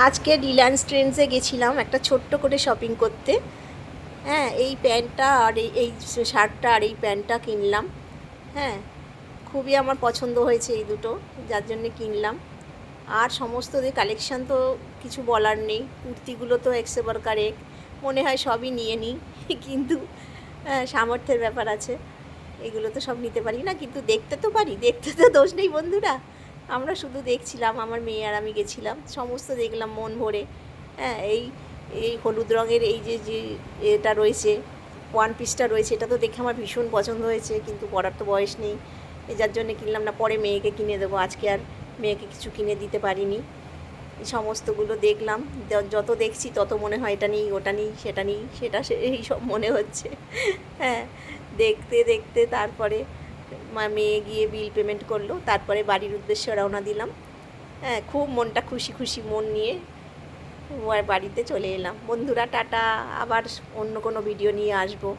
আজকে রিলায়েন্স ট্রেন্ডসে গেছিলাম একটা ছোট্ট করে শপিং করতে। হ্যাঁ, এই প্যান্টটা আর এই শার্টটা আর এই প্যান্টটা কিনলাম। হ্যাঁ, খুবই আমার পছন্দ হয়েছে এই দুটো, যার জন্যে কিনলাম। আর সমস্ত কালেকশান তো কিছু বলার নেই, কুর্তিগুলো তো এক্সে বারকার এক, মনে হয় সবই নিয়ে নিই কিন্তু সামর্থ্যের ব্যাপার আছে, এগুলো তো সব নিতে পারি না, কিন্তু দেখতে তো পারি, দেখতে তো দোষ নেই বন্ধুরা। আমরা শুধু দেখছিলাম, আমার মেয়ে আর আমি গেছিলাম, সমস্ত দেখলাম মন ভরে। হ্যাঁ, এই এই হলুদ রঙের এই যে যে এটা রয়েছে, ওয়ান পিসটা রয়েছে, এটা তো দেখে আমার ভীষণ পছন্দ হয়েছে, কিন্তু পরার তো বয়স নেই, যার জন্য কিনলাম না, পরে মেয়েকে কিনে দেবো, আজকে আর মেয়েকে কিছু কিনে দিতে পারিনি। এই সমস্তগুলো দেখলাম, যত দেখছি তত মনে হয় এটা নিই, ওটা নিই, সেটা নিই, সেটা এই সব মনে হচ্ছে। হ্যাঁ, দেখতে দেখতে তারপরে মেয়ে গিয়ে বিল পেমেন্ট করলো, তারপরে বাড়ির উদ্দেশ্যে রওনা দিলাম। হ্যাঁ, খুব মনটা খুশি খুশি মন নিয়ে বাড়িতে চলে এলাম। বন্ধুরা টাটা, আবার অন্য কোনো ভিডিও নিয়ে আসবো।